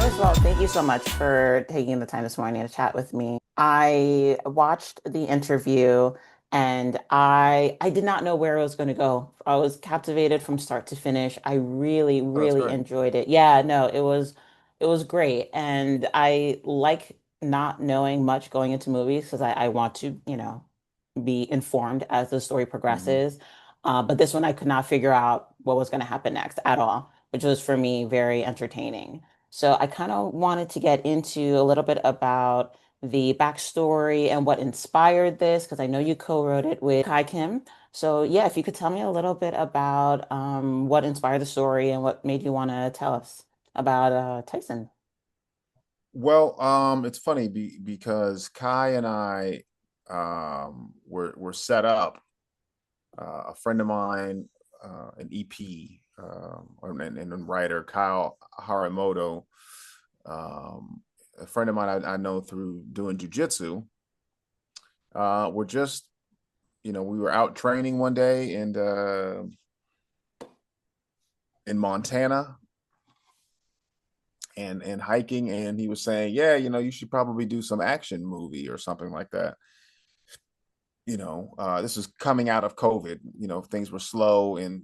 First of all, thank you so much for taking the time this morning to chat with me. I watched the interview and I did not know where it was going to go. I was captivated from start to finish. I really, Oh, that's really great. enjoyed it. Yeah, no, it was great. And I like not knowing much going into movies because I want to, be informed as the story Hmm. progresses. But this one I could not figure out what was going to happen next at all, which was for me very entertaining. So I kind of wanted to get into a little bit about the backstory and what inspired this, because I know you co-wrote it with Kai Kim. So yeah, if you could tell me a little bit about what inspired the story and what made you want to tell us about Tyson. Well, it's funny because Kai and I were set up. A friend of mine, an EP, and writer Kyle Harimoto, a friend of mine I know through doing jujitsu. We're just, we were out training one day in Montana and hiking, and he was saying, yeah, you should probably do some action movie or something like that. This was coming out of COVID. Things were slow and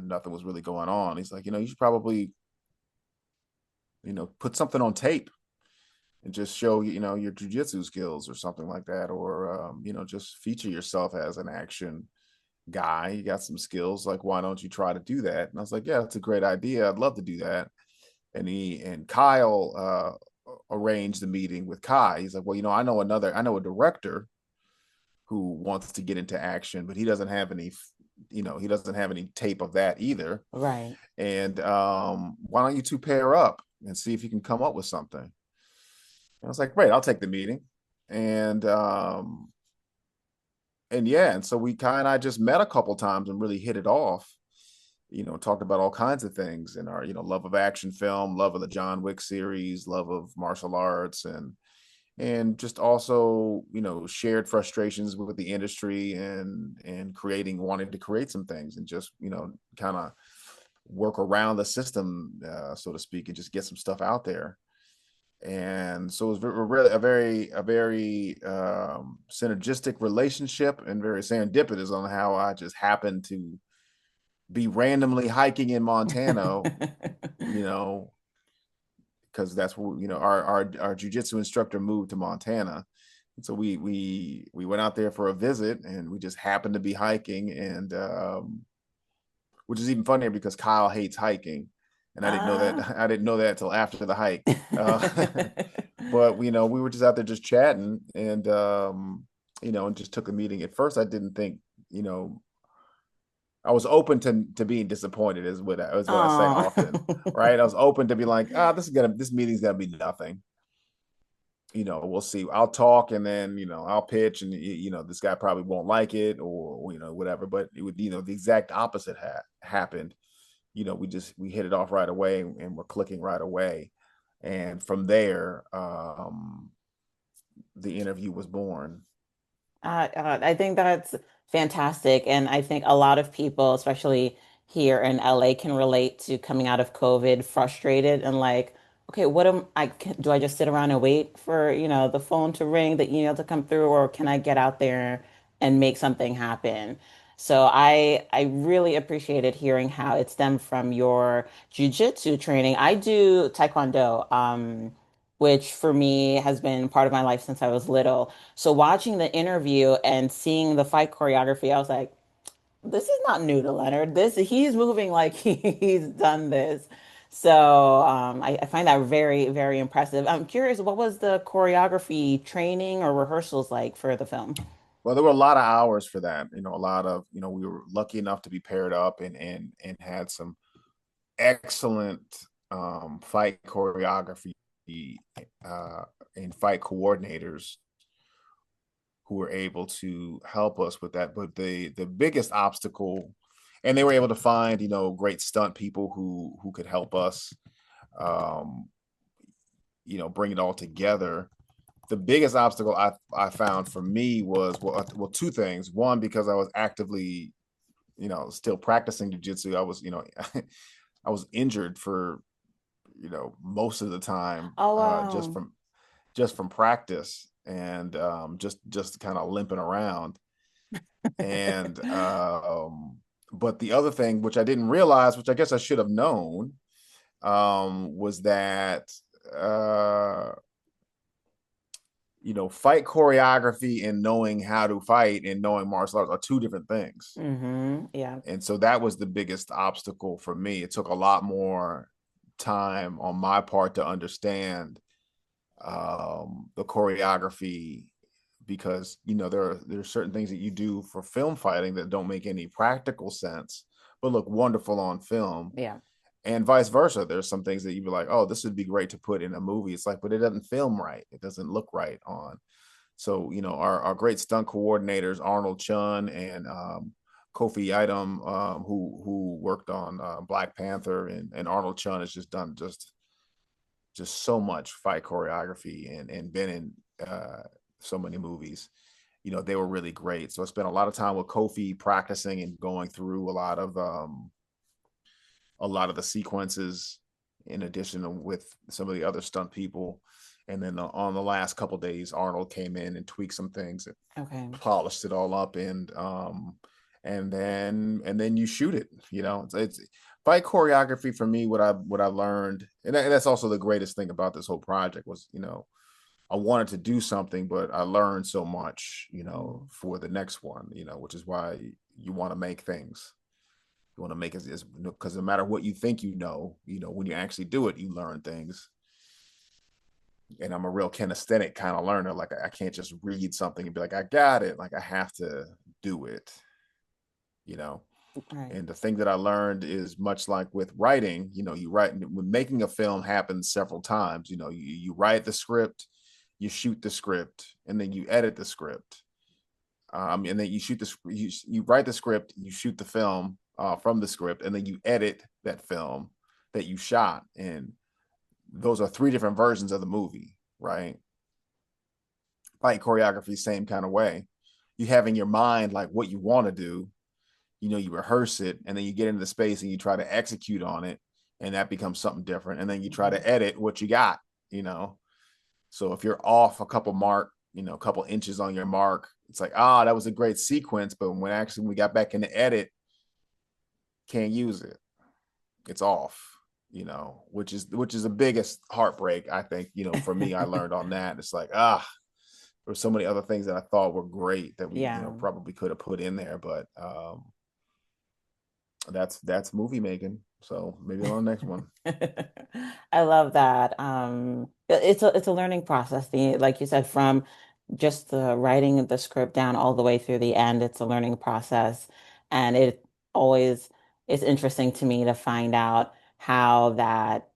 nothing was really going on. He's like, you should probably, put something on tape and just show, your jujitsu skills or something like that, or just feature yourself as an action guy. You got some skills. Like, why don't you try to do that? And I was like, yeah, that's a great idea. I'd love to do that. And Kyle arranged the meeting with Kai. He's like, well, I know a director who wants to get into action, but he doesn't have any tape of that either. Right. And why don't you two pair up and see if you can come up with something? And I was like, great, I'll take the meeting. And and yeah, and so we kind of I just met a couple times and really hit it off. Talked about all kinds of things and our, love of action film, love of the John Wick series, love of martial arts, and just also shared frustrations with the industry and wanting to create some things and just kind of work around the system, so to speak, and just get some stuff out there. And so it was really a very synergistic relationship and very serendipitous on how I just happened to be randomly hiking in Montana, you know because that's where our jujitsu instructor moved to Montana. And so we went out there for a visit, and we just happened to be hiking, and which is even funnier because Kyle hates hiking, and I didn't know that. Ah. I didn't know that until after the hike. But we were just out there just chatting, and just took a meeting. At first, I didn't think, you know, I was open to being disappointed, is what I say Oh. often, right? I was open to be like, this meeting's gonna be nothing. We'll see. I'll talk, and then I'll pitch, and this guy probably won't like it, or whatever. But it would, the exact opposite happened. We hit it off right away, and we're clicking right away, and from there, the interview was born. I think that's fantastic. And I think a lot of people, especially here in LA, can relate to coming out of COVID frustrated and like, okay, do I just sit around and wait for, the phone to ring, the email to come through, or can I get out there and make something happen? So I really appreciated hearing how it stemmed from your jujitsu training. I do taekwondo, which for me has been part of my life since I was little. So watching the interview and seeing the fight choreography, I was like, this is not new to Leonard. He's moving like he's done this. So I find that very, very impressive. I'm curious, what was the choreography training or rehearsals like for the film? Well, there were a lot of hours for that. A lot of, we were lucky enough to be paired up and had some excellent fight choreography uh, and fight coordinators who were able to help us with that. But the biggest obstacle, and they were able to find great stunt people who could help us, um, bring it all together. The biggest obstacle I found for me was, well, two things. One, because I was actively still practicing jiu-jitsu. I was I was injured for most of the time, Oh, just wow. from practice, and just kind of limping around. And but the other thing, which I didn't realize, which I guess I should have known, was that uh, fight choreography and knowing how to fight and knowing martial arts are two different things. Yeah. And so that was the biggest obstacle for me. It took a lot more time on my part to understand the choreography, because there are certain things that you do for film fighting that don't make any practical sense but look wonderful on film, Yeah. and vice versa. There's some things that you'd be like, oh, this would be great to put in a movie. It's like, but it doesn't film right, it doesn't look right on. So our great stunt coordinators, Arnold Chun and Kofi Item, who worked on Black Panther, and Arnold Chun has just done just so much fight choreography, and been in so many movies. They were really great. So I spent a lot of time with Kofi practicing and going through a lot of the sequences, in addition to with some of the other stunt people. And then on the last couple of days, Arnold came in and tweaked some things and Okay. polished it all up, and then you shoot it. It's fight choreography for me. What I learned, and that's also the greatest thing about this whole project was, I wanted to do something, but I learned so much, Mm. for the next one, which is why you want to make things. You want to make it, because no matter what you think, when you actually do it, you learn things. And I'm a real kinesthetic kind of learner. Like, I can't just read something and be like, I got it. Like, I have to do it, you know. Right. And the thing that I learned is, much like with writing, you write, when making a film happens several times. You write the script, you shoot the script, and then you edit the script. And then you write the script, you shoot the film from the script, and then you edit that film that you shot. And those are three different versions of the movie, right? Fight choreography, same kind of way. You have in your mind like what you want to do, you rehearse it, and then you get into the space and you try to execute on it, and that becomes something different. And then you try Mhm. to edit what you got, you know. So if you're off a couple inches on your mark, it's like, that was a great sequence, but when actually we got back in the edit, can't use it. It's off, which is the biggest heartbreak, I think, for me. I learned on that. It's like, there's so many other things that I thought were great that we, Yeah. probably could have put in there, but that's movie making. So maybe on the next one. I love that. It's a learning process. Like you said, from just the writing of the script down all the way through the end, it's a learning process. And it always is interesting to me to find out how that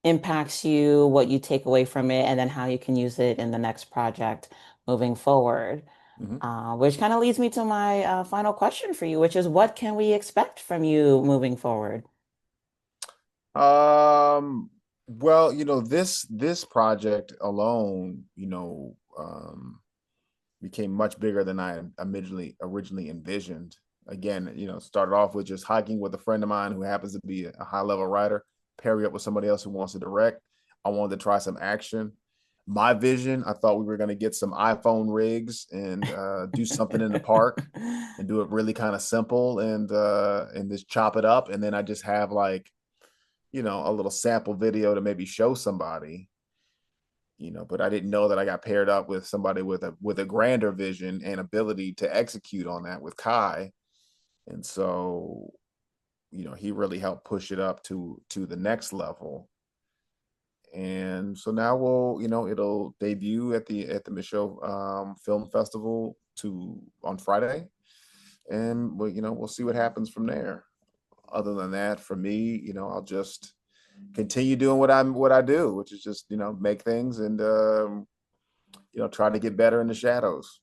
impacts you, what you take away from it, and then how you can use it in the next project moving forward. Mm-hmm. Which kind of leads me to my final question for you, which is what can we expect from you moving forward? Well, this project alone, became much bigger than I originally envisioned. Again, started off with just hiking with a friend of mine who happens to be a high level writer, pair you up with somebody else who wants to direct. I wanted to try some action. My vision, I thought we were going to get some iPhone rigs and do something in the park and do it really kind of simple, and just chop it up, and then I just have like, a little sample video to maybe show somebody. But I didn't know that I got paired up with somebody with a grander vision and ability to execute on that with Kai. And so, he really helped push it up to the next level. And so now it'll debut at the Micheaux Film Festival to on Friday, and we'll see what happens from there. Other than that, for me, I'll just continue doing what I do, which is just make things, and try to get better in the shadows.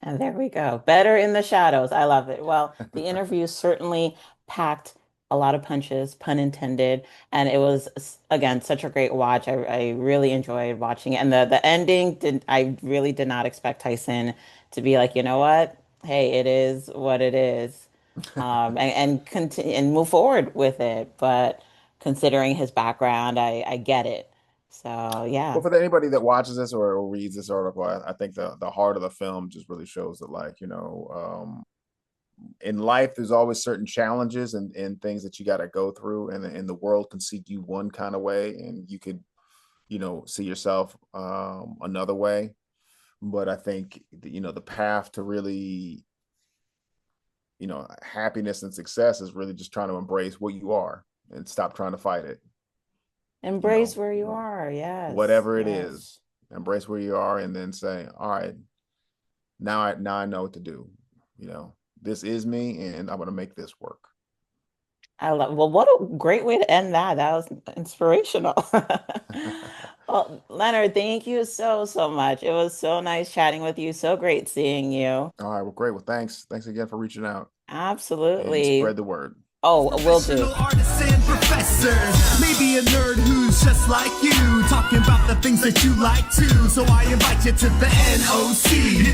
And there we go. Better in the shadows. I love it. Well, the interview certainly packed a lot of punches, pun intended. And it was, again, such a great watch. I really enjoyed watching it. And the ending I really did not expect Tyson to be like, you know what? Hey, it is what it is. And continue and move forward with it. But considering his background, I get it. So Well, yeah. for anybody that watches this or reads this article, I think the heart of the film just really shows that, like, in life, there's always certain challenges and things that you got to go through, and the world can see you one kind of way, and you could, see yourself another way. But I think, the path to really, happiness and success is really just trying to embrace what you are and stop trying to fight it. You Embrace know, where you are. Yes. whatever it Yes. is, embrace where you are, and then say, all right, now I know what to do. You know, this is me, and I'm gonna make this work. I love, well, what a great way to end that. That was inspirational. Well, Leonard, thank you so, so much. It was so nice chatting with you. So great seeing you. All right, well, great. Well, thanks again for reaching out, and Absolutely. spread the word. Oh, will do. Professional artists and professors. Maybe a nerd who's just like you, talking about the things that you like too. So I invite you to the NOC.